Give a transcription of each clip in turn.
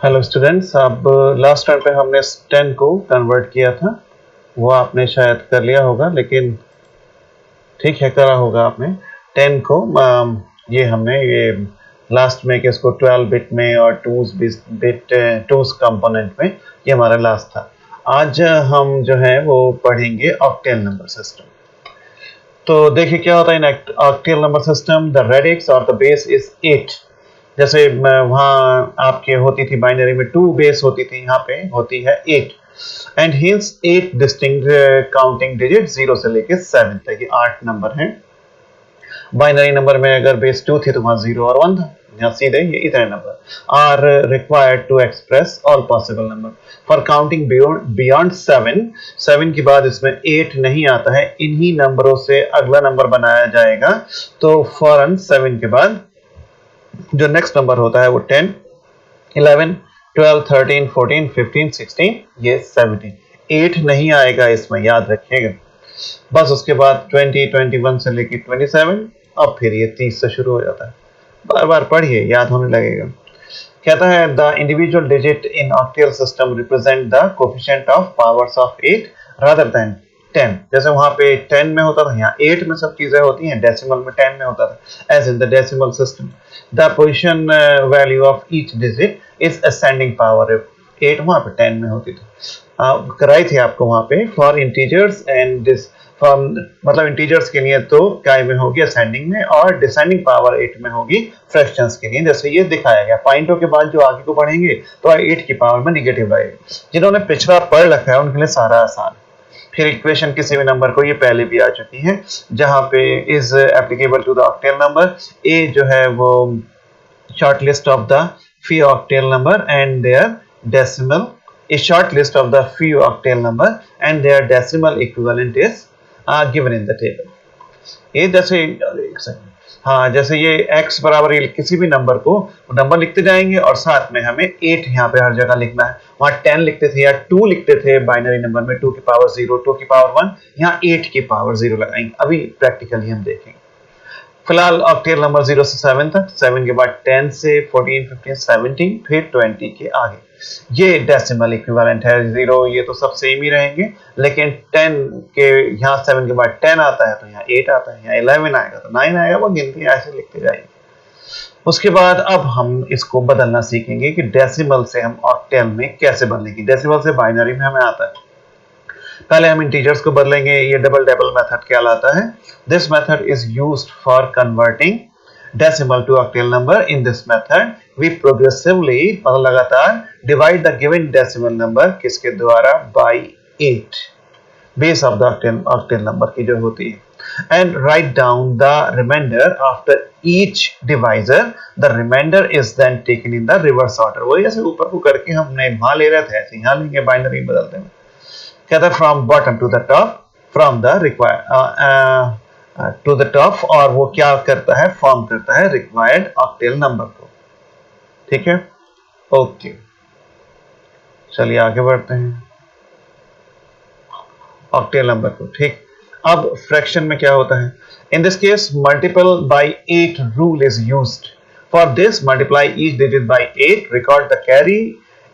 Hello students, अब last time पे हमने 10 को कन्वर्ट किया था, वो आपने शायद कर लिया होगा, लेकिन ठीक है करा होगा आपने 10 को। ये हमने ये लास्ट में कि इसको 12 बिट में और 2 बिट 2 कंपोनेंट में, ये हमारा लास्ट था। आज हम जो है वो पढ़ेंगे ऑक्टेल नंबर सिस्टम। तो देखिए क्या होता है in octal number system. The radix और द बेस इज 8। जैसे वहाँ आपके होती थी बाइनरी में 2 बेस होती थी, यहाँ पे होती है 8 and hints 8 distinct counting digit 0 से लेके 7 तक, ये 8 नंबर हैं। बाइनरी नंबर में अगर बेस 2 थी तो वहाँ 0 और 1 था, यहाँ सीधे ये इतने number are required to express all possible number for counting beyond 7 के बाद इसमें 8 नहीं आता है, इन्हीं नंबरों से अगला नंबर बनाया जाएगा। तो फौरन 7 के बाद जो नेक्स्ट नंबर होता है वो 10, 11, 12, 13, 14, 15, 16, ये 17। 8 नहीं आएगा इसमें, याद रखिएगा। बस उसके बाद 20, 21 से लेके 27, अब फिर ये 30 से शुरू हो जाता है। बार बार पढ़िए, याद होने लगेगा। कहता है the individual digit in octal system represent the coefficient of powers of 8 rather than 10। जैसे वहां पे 10 में होता था, यहाँ 8 में सब चीजें होती हैं। डेसिमल में 10 में होता था, as in the decimal system the position value of each digit is ascending power. 8 वहां पे 10 में होती थी, कराई थी आपको वहां पे। फॉर इंटीजर्स एंड दिस मतलब इंटीजर्स के लिए तो काय में होगी असेंडिंग में, और डिसेंडिंग पावर 8 में होगी फ्रैक्शंस के लिए, जैसे ये दिखाया गया। पॉइंटों के बाद जो आगे को पढ़ेंगे तो 8 की पावर में निगेटिव आएगी। जिन्होंने पिछड़ा पढ़ रखा है उनके लिए सारा आसान। फिर इक्वेशन किसी भी नंबर को, ये पहले भी आ चुकी है, जहां पे is applicable to the octal number. ए जो है वो short list of the few octal number and their decimal, a short list of the few octal number and their decimal equivalent is given in the table. ये जैसे हाँ, जैसे ये x बराबर किसी भी नंबर को नंबर लिखते जाएंगे और साथ में हमें 8 यहाँ पे हर जगह लिखना है। वहाँ 10 लिखते थे या 2 लिखते थे बाइनरी नंबर में, 2 की पावर 0, 2 की पावर 1, यहाँ 8 की पावर 0 लगाएंगे। अभी प्रैक्टिकली हम देखेंगे। फिलहाल ऑक्टेल नंबर 0 से 7 तक, 7 के बाद 10 से 14, 15, 17, फिर 20 के आगे ये डेसिमल इक्विवेलेंट है। 0 ये तो सब सेम ही रहेंगे, लेकिन 10 के यहाँ 7 के बाद 10 आता है तो यहाँ 8 आता है, यहाँ 11 आएगा तो 9 आएगा, वो गिनती ऐसे लिखते जाएंगे। उसके बाद अब हम इसको बदलना सीखेंगे कि डेसिमल से हम ऑक्टेल में कैसे बदलेंगे। डेसिमल से बाइनरी में हमें आता है। पहले हम इंटीजर्स को बदलेंगे, ये डबल डबल मेथड कहलाता है। This method is used for converting decimal to octal number. In this method we progressively मतलब लगातार divide the given decimal number किसके द्वारा by 8 base of the octal number की जो होती है, and write down the remainder after each divisor. The remainder is then taken in the reverse order. वही जैसे ऊपर को करके हमने वहां ले रहे थे ऐसे यहाँ लेंगे बाइनरी बदलते हैं। कहता है from bottom to the top, from the required to the top, और वो क्या करता है, फॉर्म करता है रिक्वायर्ड ऑक्टेल नंबर को। ठीक है, ओके, चलिए आगे बढ़ते हैं ऑक्टेल नंबर को। ठीक, अब फ्रैक्शन में क्या होता है। In this case multiple bye 8 rule is used. For this multiply each digit bye 8, record the carry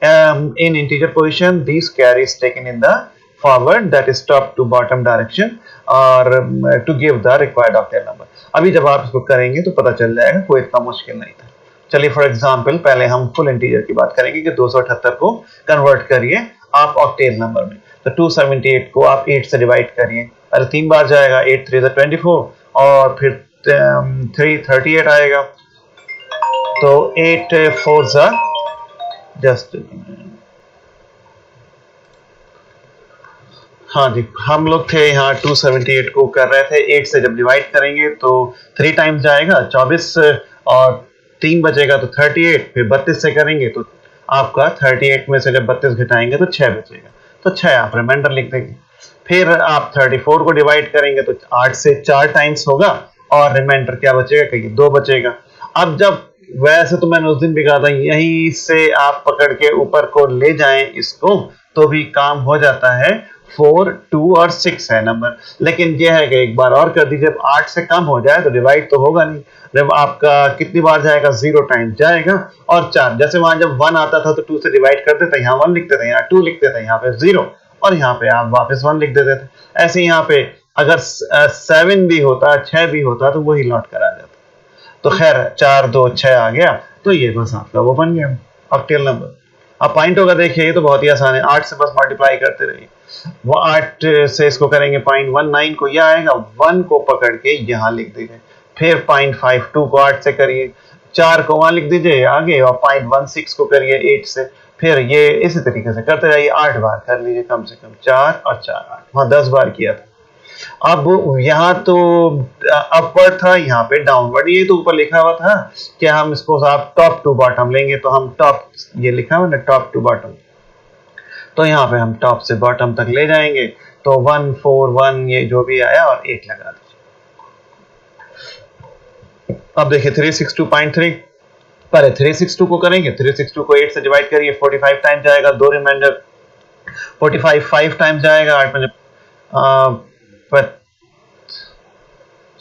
in integer position. These carry is taken in the forward, that is top to bottom direction, और to give the required octal number. अभी जब आप इसको करेंगे तो पता चल जाएगा, कोई इतना मुश्किल नहीं था। चलिए फॉर एग्जांपल पहले हम फुल इंटीजर की बात करेंगे कि 278 को कन्वर्ट करिए आप ऑक्टेल नंबर में। तो 278 को आप 8 से डिवाइड करिए, अरे 3 बार जाएगा, 8 3 24, और फिर 338 आएगा, तो 8 4 जस्ट, हाँ जी, हम लोग थे यहाँ 278 को कर रहे थे। 8 से जब डिवाइड करेंगे तो 3 टाइम्स जाएगा 24, और 3 बचेगा तो 38, फिर 32 से करेंगे तो आपका 38 में से जब 32 घटाएंगे तो 6 बचेगा, तो 6 आप रिमाइंडर लिख देंगे। फिर आप 34 को डिवाइड करेंगे तो 8 से 4 टाइम्स होगा, और रिमाइंडर क्या बचेगा, कहीं 2 बचेगा। अब जब वैसे तो मैंने उस दिन भी कहा था यहीं से आप पकड़ के ऊपर को ले जाएं इसको तो भी काम हो जाता है, 4, 2 और 6 है नंबर, लेकिन ये है कि एक बार और कर दीजिए, जब 8 से कम हो जाए तो डिवाइड तो होगा नहीं, जब आपका कितनी बार जाएगा, 0 टाइम जाएगा। और 4, जैसे वहां जब 1 आता था तो 2 से डिवाइड करते थे, यहाँ 1 लिखते थे, यहाँ 2 लिखते थे, यहाँ पे 0 और यहाँ पे आप वापस 1 लिख देते थे। ऐसे यहाँ पे अगर 7 भी होता, 6 भी होता तो वही लौट कर आ जाता। तो खैर 4, 2, 6 आ गया, तो ये बस आपका वो बन गया ऑक्टेल नंबर। अब पॉइंटों का देखिए, ये तो बहुत ही आसान है, 8 से बस मल्टीप्लाई करते रहिए। वो 8 से इसको करेंगे 0.19 को, यह आएगा, 1 को पकड़ के यहाँ लिख दीजिए, फिर 0.52 को 8 से करिए, 4 को वहां लिख दीजिए आगे, और 0.16 को करिए 8 से, फिर ये इसी तरीके से करते जाइए, 8 बार कर लीजिए कम से कम, 4 और 4 8, वहां 10 बार किया था। अब यहाँ तो अपवर्ड था, यहाँ पे डाउनवर्ड, ये तो ऊपर लिखा हुआ था कि हम इसको आप टॉप टू बॉटम लेंगे, तो हम टॉप, ये लिखा हुआ ना टॉप टू बॉटम, तो यहाँ पे हम टॉप से बॉटम तक ले जाएंगे, तो 1 4 1 ये जो भी आया और 8 लगा दीजिए। अब देखिए 362.3, पहले 362 को करेंगे, 362 को 8 से डिवाइड करिए, 45 टाइम जाएगा, 2 रिमाइंडर, 45 5 टाइम जाएगा, 8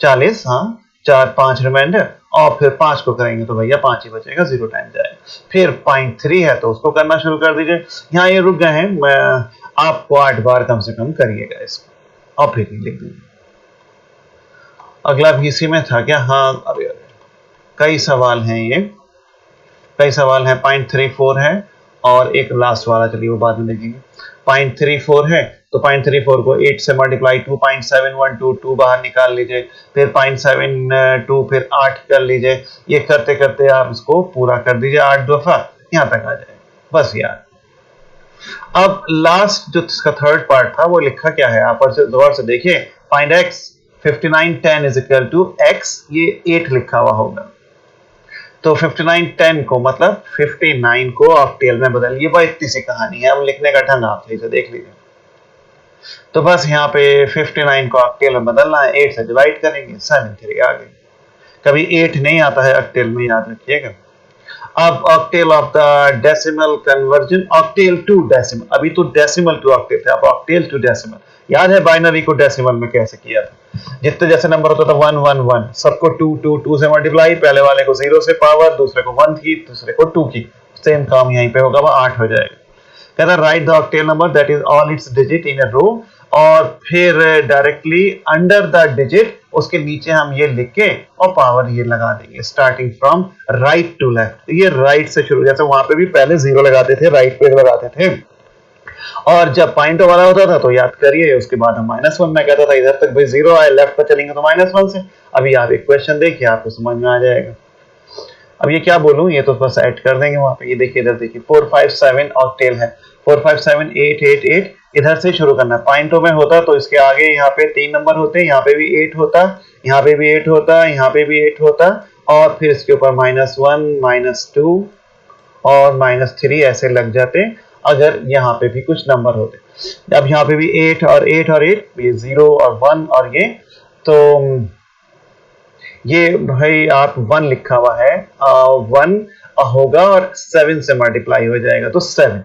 40, हाँ 4 5 रिमाइंडर, और फिर 5 को करेंगे तो भैया 5 ही बचेगा, 0 टाइम जाएगा। फिर 0.3 है तो उसको करना शुरू कर दीजिए, यहाँ ये रुक गए हैं, आपको 8 बार कम से कम करिएगा इसको, और फिर लिख दीजिए। अगला भी इसी में था क्या? हाँ, अरे कई सवाल हैं, ये कई सवाल हैं, 0.34 है और एक लास्ट वाला, चलिए वो बाद में देखेंगे। 0.34 है तो 0.34 को 8 से मल्टीप्लाई, 2.712 बाहर निकाल लीजिए, फिर 0.72, फिर 8 कर लीजिए, ये करते करते आप इसको पूरा कर दीजिए 8 दफा, यहाँ तक आ जाए बस यार। अब लास्ट जो इसका थर्ड पार्ट था वो लिखा क्या है, आप दोबारा से देखिए, find x 59 10 is equal to x, ये 8 लिखा हुआ होगा, तो 59 10 को मतलब 59 को ऑक्टेल में बदलिए, भाई इतनी सी कहानी है, अब लिखने का ढंग आप लीजिए, देख लीजिए। तो बस यहाँ पे 59 को ऑक्टेल में बदलना है, 8 से डिवाइड करेंगे, 7 3 आ गई। कभी 8 नहीं आता है ऑक्टेल में, याद रखिएगा। अब octal of the decimal conversion, octal to decimal, अभी तो डेसिमल टू ऑक्टेल थे, अब ऑक्टेल टू डेसिमल। याद है बाइनरी को डेसिमल में कैसे किया था, जितने जैसे नंबर होता था 1 1 1, सबको 2 2 2 से मल्टीप्लाई, पहले वाले को 0 से पावर, दूसरे को 1 की, दूसरे को 2 की, सेम काम यहीं पे होगा, वो 8 हो जाएगा। कहता है write the octal number that is all its digit in a row, और फिर डायरेक्टली अंडर द डिजिट उसके नीचे हम ये लिख के और पावर ये लगा देंगे, starting from right to left, ये राइट से शुरू, जैसे वहां पे भी पहले 0 लगाते थे, राइट पे लगाते थे, और जब पॉइंट वाला होता था तो याद करिए उसके बाद हम -1 में कहता था, इधर तक भाई 0 आए, लेफ्ट पर चलेंगे तो -1 से। अभी आप एक क्वेश्चन देखिए, आपको समझ में आ जाएगा। अब ये क्या बोलूं, ये तो बस ऐड कर देंगे वहां पे, ये देखिए इधर देखिए 4 5 7 ऑक्टेल है, 4 5 7 8 8 8, इधर से शुरू करना, पॉइंटों में होता तो इसके आगे यहाँ पे 3 नंबर होते, यहाँ पे भी 8 होता, यहाँ पे भी 8 होता, यहाँ पे भी 8 होता, और फिर इसके ऊपर -1 -2 और -3 ऐसे लग जाते अगर यहाँ पे भी कुछ नंबर होते। अब यहाँ पे भी 8 और 8 और 8, ये 0 और 1 और ये, तो ये भाई आप 1 लिखा हुआ है, 1 होगा और 7 से मल्टीप्लाई हो जाएगा तो 7,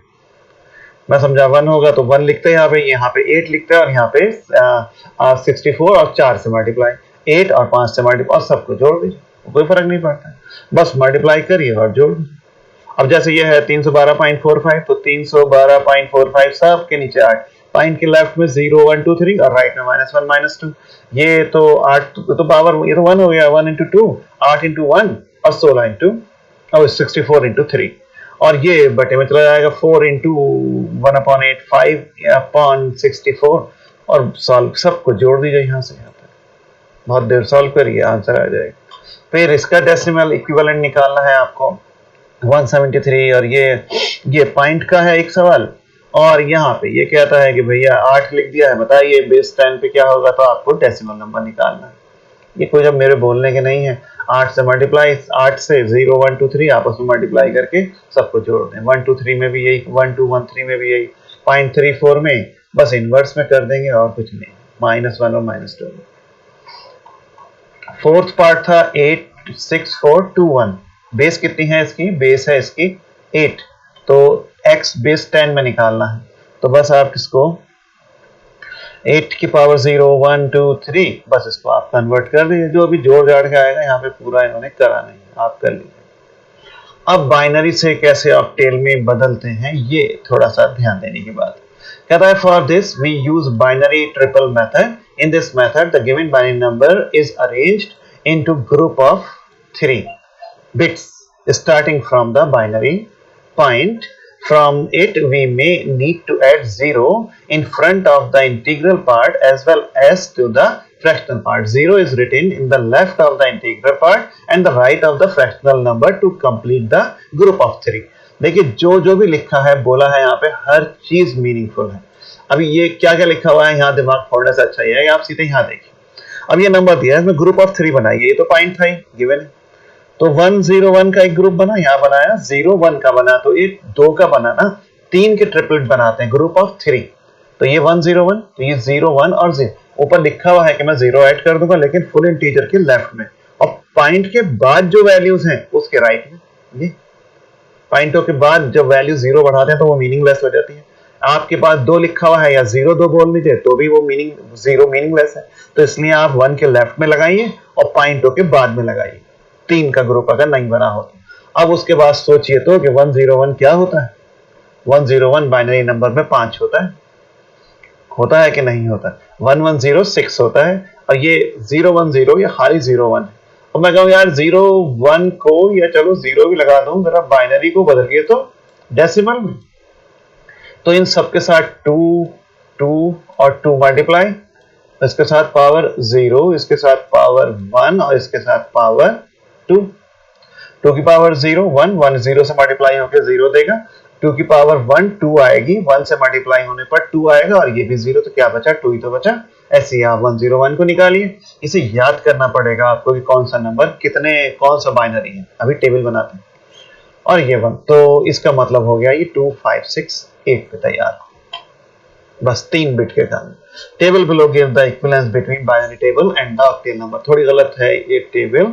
मैं समझा 1 होगा तो 1 लिखते हैं यहाँ पे 8 लिखते हैं, और यहाँ पे 64 और 4 से मल्टीप्लाई, 8 और 5 से मल्टीप्लाई, और सबको जोड़ दीजिए, कोई फर्क नहीं पड़ता, बस मल्टीप्लाई करिए और जोड़। अब जैसे ये है 312.45, तो 312.45 सब के नीचे 8, पॉइंट के लेफ्ट में 0 1 2 3 और राइट में -1 -2, ये तो 8 तो पावर, ये तो 1 हो गया, 1 into 2, 8 into 1 और 16 into और 64 into 3, और ये बटे में चला जाएगा, 4 into 1/8 5/64, और सॉल्व, सबको जोड़ दीजिए यहाँ से यहाँ तक, बहुत देर सॉल्व करिए, आंसर आ जाएगा। फिर इसका डेसिमल इक्विवेलेंट निकालना है आपको 173, और ये पॉइंट का है एक सवाल, और यहाँ पे ये कहता है कि भैया 8 लिख दिया है, बताइए बेस 10 पे क्या होगा, तो आपको डेसिमल नंबर निकालना है। ये कोई जब मेरे बोलने के नहीं है, 8 से मल्टीप्लाई, 8 से 0 1 2 3 आपस में मल्टीप्लाई करके सबको जोड़ दें, 1 2 3 में भी यही, 1 2 1 3 में भी यही, 0.34 में बस इनवर्स में कर देंगे और कुछ नहीं, -1 और -2। फोर्थ पार्ट था 8 6 4 2 1, बेस कितनी है इसकी, बेस है इसकी 8, तो x बेस 10 में निकालना है, तो बस आप इसको 8 की पावर 0 1 2 3, बस इसको आप कन्वर्ट कर दीजिए। जो भी जोड़ जाड़ के आएगा यहाँ पे पूरा इन्होंने करा नहीं, आप कर लीजिए। अब बाइनरी से कैसे ऑक्टेल में बदलते हैं ये थोड़ा सा ध्यान देने की बात कहता है। For this we use binary triple method. In this method the given binary number is arranged into group of 3 bits starting from the binary point. From it we may need to add 0 in front of the integral part as well as to the fractional part. 0 is written in the left of the integral part and the right of the fractional number to complete the group of 3. देखिए जो जो भी लिखा है बोला है यहाँ पे हर चीज मीनिंगफुल है। अभी ये क्या क्या लिखा हुआ है यहाँ दिमाग फोड़ने से अच्छा ही है आप सीधे यहाँ देखिए। अब ये नंबर दिया है, इसमें ग्रुप ऑफ 3 बनाइए, ये तो पॉइंट था ही गिवन है। तो 101 का एक ग्रुप बना, यहाँ बनाया 01 का बना, तो ये 2 का बना ना, 3 के ट्रिपलेट बनाते हैं ग्रुप ऑफ 3। तो ये 101, तो ये 01 और 0। ऊपर लिखा हुआ है कि मैं 0 ऐड कर दूंगा लेकिन फुल इंटीजर के लेफ्ट में, और पॉइंट के बाद जो वैल्यूज हैं उसके राइट में। ये पॉइंटों के बाद जब वैल्यू 0 बढ़ाते हैं तो वो मीनिंगलेस हो जाती है। आपके पास 2 लिखा हुआ है या 02 बोल लीजिए तो भी वो 0 मीनिंगलेस है। तो इसलिए आप 1 के लेफ्ट में लगाइए और पॉइंटों के बाद में लगाइए, 3 का ग्रुप अगर नहीं बना हो। अब उसके बाद सोचिए तो कि 101 क्या होता है। 101 बाइनरी नंबर में 5 होता है कि नहीं होता। 1106 होता है और ये 010 ये खाली 01 है। और मैं कहूँ यार 01 को या चलो 0 भी लगा दूं, जरा बाइनरी को बदलिए तो डेसिमल में। तो इन सबके साथ 2 2 और 2 मल्टीप्लाई, इसके साथ पावर 0, इसके साथ पावर 1 और इसके साथ पावर 2। 2 की पावर 0 1 1 0 से मल्टीप्लाई होकर 0 देगा। 2 की पावर 1 2 आएगी, 1 से मल्टीप्लाई होने पर 2 आएगा और ये भी 0, तो क्या बचा 2 ही तो बचा। ऐसे ही आप 101 को निकालिए। इसे याद करना पड़ेगा आपको कि कौन सा नंबर कौन सा बाइनरी है। अभी टेबल बनाते हैं और ये 1, तो इसका मतलब हो गया ये 2 5 6 8 पे तैयार, बस 3 बिट के कारण। Table below give the equivalence between binary table and the octal number. थोड़ी गलत है ये टेबल,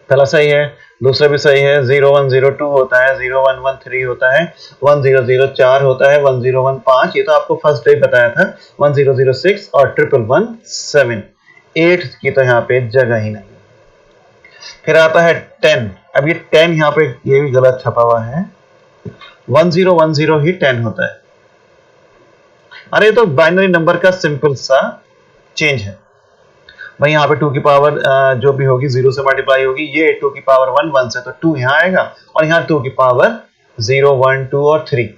पहला सही है, दूसरा भी सही है। 0102 होता है, 0113 होता है, 1004 होता है, 1015, ये तो आपको फर्स्ट डे बताया था, 1006 और 1117। 8 की तो यहाँ पे जगह ही नहीं। फिर आता है 10। अब ये 10 यहाँ पे ये भी गलत छपा हुआ है, 1010 ही 10 होता है। अरे तो बाइनरी नंबर का सिंपल सा चेंज है भाई। यहाँ पे 2 की पावर जो भी होगी 0 से मल्टीप्लाई होगी, ये 2 की पावर 1 1 से, तो 2 यहाँ आएगा और यहाँ 2 की पावर 0 1 2 और 3,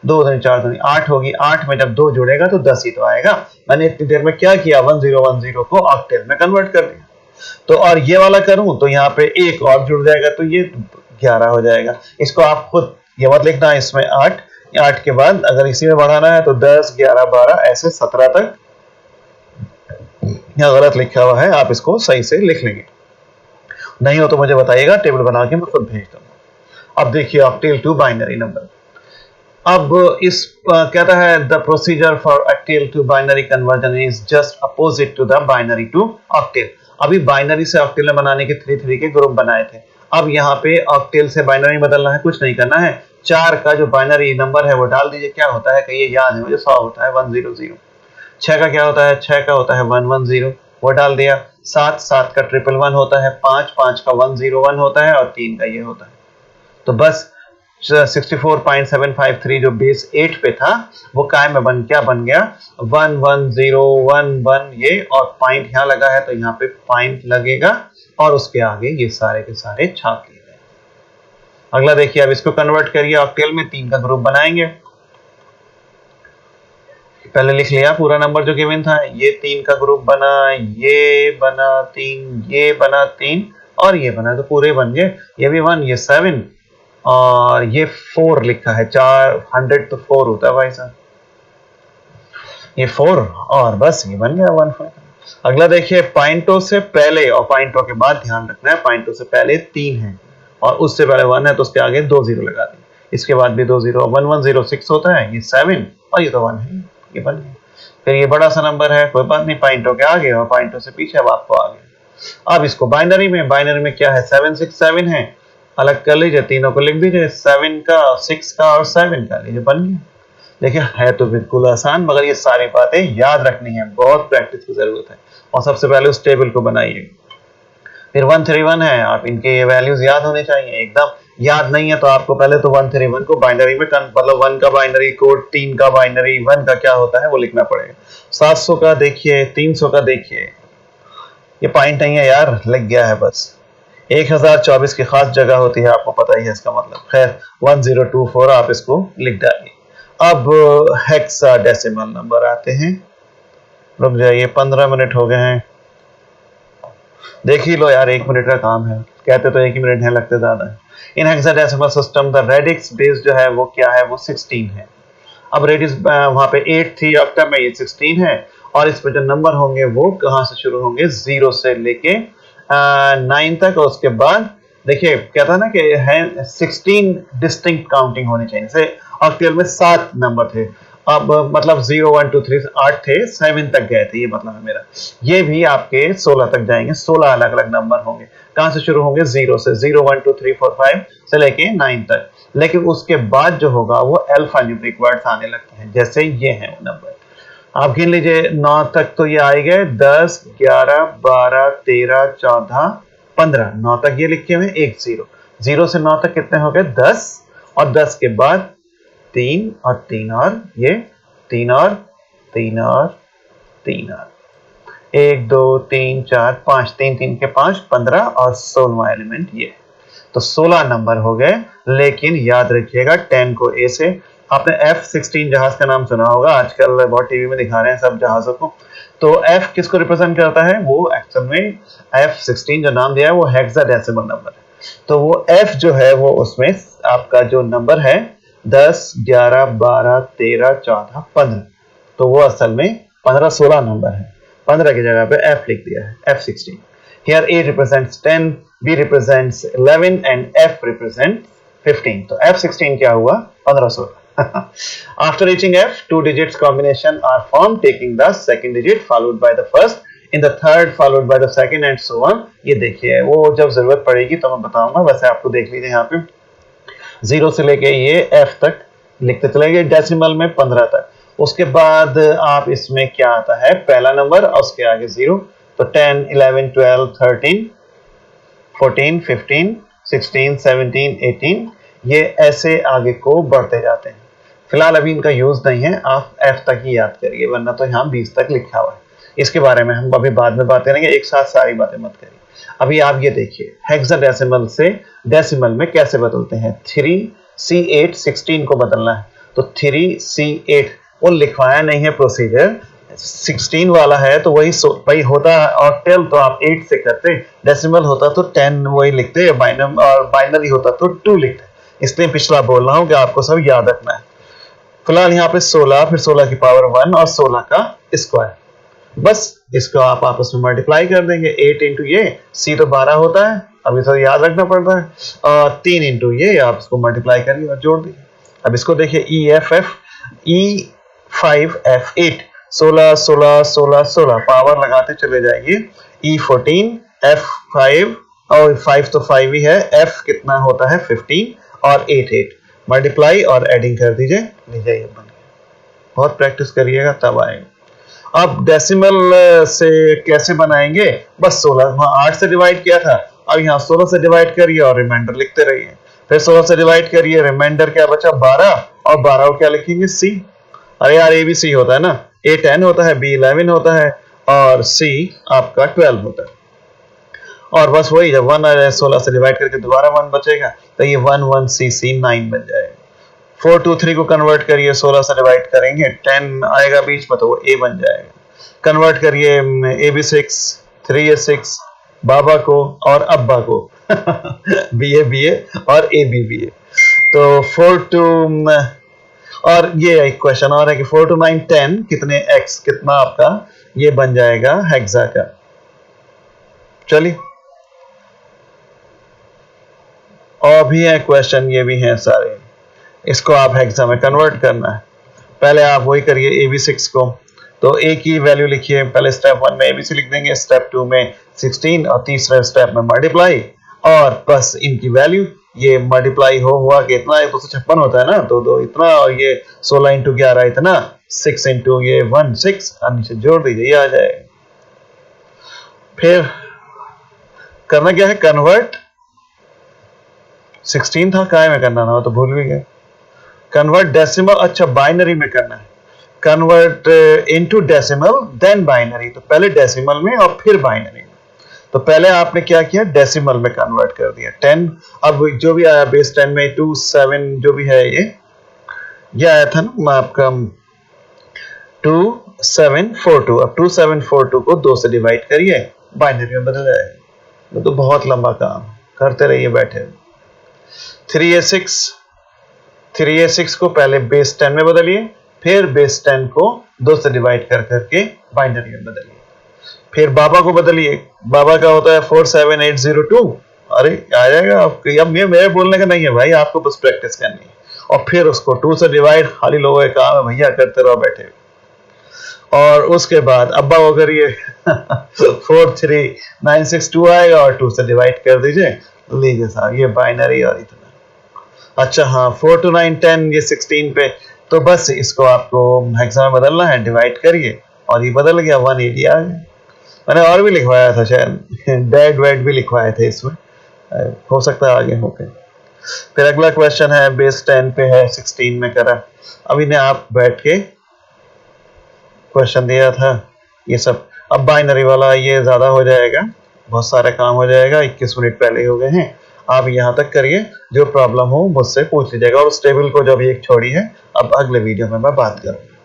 2 4 2 8 होगी। 8 में जब 2 जुड़ेगा तो 10 ही तो आएगा। मैंने इतनी देर में क्या किया, 1010 को ऑक्टेल में कन्वर्ट कर दिया। तो और ये वाला करूं तो यहाँ पे एक और जुड़ जाएगा, तो ये 11 हो जाएगा। इसको आप खुद ये मत लिखना, इसमें 8 के बाद अगर इसी में बढ़ाना है तो 10 11 12 ऐसे 17 तक। यहाँ गलत लिखा हुआ है, आप इसको सही से लिख लेंगे। नहीं हो तो मुझे बताइएगा, टेबल बना के मैं खुद भेज दूंगा। अब देखिए ऑक्टेल टू बाइनरी नंबर। अब इस कहता है the procedure for octal to binary conversion is just opposite to the binary to octal. अभी बाइनरी से ऑक्टेल में बनाने के 3 के ग्रुप बनाए थे। अब यहाँ पे ऑक्टेल से बाइनरी बदलना है, कुछ नहीं करना है। 4 का जो बाइनरी नंबर है वो डाल दीजिए। क्या होता है कि ये याद है मुझे, 100 होता है 100। 6 का क्या होता है, 6 का होता है 110, वो डाल दिया। 7 का 111 होता है, 5 का 101 होता है और 3 का ये होता है। तो बस 64.753 जो बेस 8 पे था वो काय में क्या बन गया, 11011 ये, और पॉइंट यहाँ लगा है तो यहाँ पे पॉइंट लगेगा और उसके आगे ये सारे के सारे छाप लिए गए। अगला देखिए, अब इसको कन्वर्ट करिए ऑक्टेल में। 3 का ग्रुप बनाएंगे। पहले लिख लिया पूरा नंबर जो गिवन था, ये 3 का ग्रुप बना, ये बना 3, ये बना 3 और ये बना, तो पूरे बन गए। ये भी 1, ये 7 और ये 4 लिखा है। 400 तो 4 होता है भाई साहब, ये 4 और बस ये बन गया 1। अगला देखिए, पॉइंटों से पहले और पॉइंटों के बाद ध्यान रखना है। पॉइंटों से पहले 3 है और उससे पहले 1 है तो उसके आगे 2 0 लगा दें। इसके बाद भी 2 0, 1106 होता है, ये 7 और ये तो 1 है, ये बन गया। फिर ये बड़ा सा नंबर है, कोई बात नहीं, पॉइंटों के आगे और पॉइंटों से पीछे, अब आपको आगे। अब इसको बाइनरी में क्या है, 767 है, अलग कर लीजिए, तीनों को लिख दीजिए, 7 का 6 का और 7 का, लीजिए बन गया। देखिए है तो बिल्कुल आसान, मगर ये सारी बातें याद रखनी है, बहुत प्रैक्टिस की जरूरत है। और सबसे पहले उस टेबल को बनाइए। फिर 131 है, आप इनके वैल्यूज याद होने चाहिए एकदम। याद नहीं है तो आपको पहले तो 131 को बाइनरी में मतलब 1 का बाइनरी कोड, 3 का बाइनरी, 1 का क्या होता है वो लिखना पड़ेगा। 700 का देखिए, 300 का देखिए, ये पॉइंट नहीं है यार, लग गया है बस। 1024 की खास जगह होती है, आपको पता ही है इसका मतलब। खैर 1024 आप इसको लिख डालिए। अब हेक्साडेसिमल नंबर आते हैं। रुक जाइए, 15 मिनट हो गए हैं। देख ही लो यार, 1 मिनट का काम है, कहते तो 1 ही मिनट है, लगते ज्यादा है। इन hexadecimal system the radix base जो है वो क्या है, वो 16 है। अब रेडिक्स वहां पे 8 थी, ऑक्टल में ये 16 है। और इसमें जो नंबर होंगे वो कहां से शुरू होंगे, 0 से लेके 9 तक। और उसके बाद देखिए कहता ना कि है 16 डिस्टिंक्ट काउंटिंग होनी चाहिए। जैसे ऑक्टल में 7 नंबर थे, अब मतलब 0 1 2 3 8 थे, 7 तक गए थे, ये मतलब है मेरा। ये भी आपके 16 तक जाएंगे, 16 अलग अलग नंबर होंगे। कहां से शुरू होंगे, 0 से, 0 1 2 3 4 5 से लेके 9 तक। लेकिन उसके बाद जो होगा वो अल्फा न्यूमेरिक वर्ड्स आने लगते हैं, जैसे ये हैं वो नंबर। आप गिन लीजिए 9 तक तो ये आए गए, 10 11 12 13 14 15, 9 तक ये लिखे हुए, एक 0। 0 से 9 तक कितने हो गए, 10। और 10 के बाद 3 और 3 और ये 3 और 3 और 3 और 1 2 3 4 5, 3 3 के 5, 15 और 16वां एलिमेंट ये। तो 16 नंबर हो गए। लेकिन याद रखिएगा 10 को ए से, आपने F-16 जहाज का नाम सुना होगा, आजकल बहुत टीवी में दिखा रहे हैं सब जहाजों को। तो F किसको रिप्रेजेंट करता है, वो एक्चुअल में F-16 जो नाम दिया है वो हेक्साडेसिमल नंबर है। तो वो F जो है वो उसमें आपका जो नंबर है 10 11 12 13 14 15, तो वो असल में 15 16 नंबर है। 15 की जगह पे F लिख दिया है, F-16। Here A represents 10, B represents 11 and F represents 15. तो F-16 क्या हुआ, 1516। After reaching F, 2 digits combination are formed, taking the second digit followed by the first, in the third followed by the second and so on. ये देखिए, वो जब जरूरत पड़ेगी तो मैं बताऊंगा, वैसे आपको देख लीजिए यहाँ पे 0 से लेके ये F तक लिखते चलेंगे, डेसिमल में 15 तक। उसके बाद आप इसमें क्या आता है, पहला नंबर और उसके आगे 0। तो 10 11 12 13 14 15 16 17 18, ये ऐसे आगे को बढ़ते जाते हैं। फिलहाल अभी इनका यूज नहीं है, आप F तक ही याद करिए, वरना तो यहाँ 20 तक लिखा हुआ है। इसके बारे में हम अभी बाद में बात करेंगे, एक साथ सारी बातें मत करिए। अभी आप ये देखिए हेक्साडेसिमल से डेसिमल में कैसे बदलते हैं। 3C8 16 को बदलना है, तो 3C8 वो लिखवाया नहीं है प्रोसीजर, 16 वाला है तो वही होता है। ऑक्टल तो आप 8 से करते, डेसिमल होता तो 10 वही लिखते, और बाइनरी होता तो 2 लिखते। इसलिए पिछला बोल रहा हूँ कि आपको सब याद रखना है। फिलहाल यहाँ पे 16, फिर 16 की पावर 1 और 16 का स्क्वायर, बस इसको आप आपस में मल्टीप्लाई कर देंगे। 8 इंटू ये, सी तो 12 होता है, अब इसे याद रखना पड़ता है, और 3 इंटू ये, आप इसको मल्टीप्लाई करिए और जोड़ दीजिए। अब इसको देखिए EFF, E5F8, 16 16 16 16, पावर लगाते चले जाइए। E14 F5, और 5 तो 5 ही है, F कितना होता है 15 और 8 8, मल्टीप्लाई और एडिंग कर दीजिए, लीजिए बन गया। बहुत प्रैक्टिस करिएगा तब आएगा। अब डेसिमल से कैसे बनाएंगे, बस 16 वहां 8 से डिवाइड किया था, अब यहाँ 16 से डिवाइड करिए और रिमाइंडर लिखते रहिए। फिर 16 से डिवाइड करिए, रिमाइंडर क्या बचा 12, और 12 को क्या लिखेंगे C। अरे यार A भी C होता है ना, A 10 होता है, B 11 होता है और C आपका 12 होता है। और बस वही, जब 1 16 से डिवाइड करके दोबारा 1 बचेगा तो ये 1 1 C 9 बन जाएगा। 4 2 3 को कन्वर्ट करिए, 16 से डिवाइड करेंगे, 10 आएगा बीच में तो वो A बन जाएगा। कन्वर्ट करिए AB6, 3A6, बाबा को और अब्बा को BA और ABBA। तो 4 to, और ये एक क्वेश्चन और है कि 4 to 9 10 कितने x, कितना आपका ये बन जाएगा हेक्सा का। चलिए और भी है क्वेश्चन, ये भी हैं सारे, इसको आप हेक्सा में कन्वर्ट करना है। पहले आप वही करिए AB6 को, तो A की वैल्यू लिखिए, पहले स्टेप 1 में ABC लिख देंगे, स्टेप 2 में 16 और तीसरे स्टेप में मल्टीप्लाई, और बस इनकी वैल्यू ये मल्टीप्लाई हुआ कि इतना 256 होता है ना, तो दो इतना, और ये 16 इंटू 11 इतना, 6 इंटू ये 1 6, नीचे जोड़ दीजिए, ये आ जाएगा। फिर करना क्या है, कन्वर्ट 16 था, काय में करना था तो भूल भी गए। कन्वर्ट डेसिमल, अच्छा बाइनरी में करना है, convert into decimal then binary, तो पहले डेसिमल में और फिर बाइनरी में। तो पहले आपने क्या किया, डेसिमल में कन्वर्ट कर दिया 10। अब जो भी आया बेस 10 में 27 जो भी है ये आया था ना आपका 2742। अब 2742 को 2 से डिवाइड करिए, बाइनरी में बदल जाएगा। तो बहुत लंबा काम, करते रहिए बैठे। 3a6 को पहले बेस 10 में बदलिए, फिर बेस 10 को 2 से डिवाइड कर करके बाइनरी में बदलिए। फिर बाबा को बदलिए, बाबा का होता है 47802। अरे आ जाएगा आपको, अब मेरे बोलने का नहीं है भाई, आपको बस प्रैक्टिस करनी है। और फिर उसको 2 से डिवाइड, खाली लोगों का काम है भैया, करते रहो बैठे। और उसके बाद अब्बा को करिए 43962 आएगा और 2 से डिवाइड कर दीजिए, लीजिए साहब ये बाइनरी और इतना। अच्छा हाँ, 4 2 9 10 ये 16 पे, तो बस इसको आपको हेक्सा में बदलना है, डिवाइड करिए और ये बदल गया, 180 आ गया। मैंने और भी लिखवाया था शायद, डेड वेड भी लिखवाए थे इसमें, हो सकता है आगे हो गए। फिर अगला क्वेश्चन है बेस 10 पे है, 16 में करा। अब इन्हें आप बैठ के क्वेश्चन दिया था ये सब। अब बाइनरी वाला ये ज्यादा हो जाएगा, बहुत सारा काम हो जाएगा, 21 मिनट पहले हो गए हैं। आप यहाँ तक करिए, जो प्रॉब्लम हो मुझसे पूछ लीजिएगा। और उस टेबल को जो भी एक छोड़ी है, अब अगले वीडियो में मैं बात करूँगा।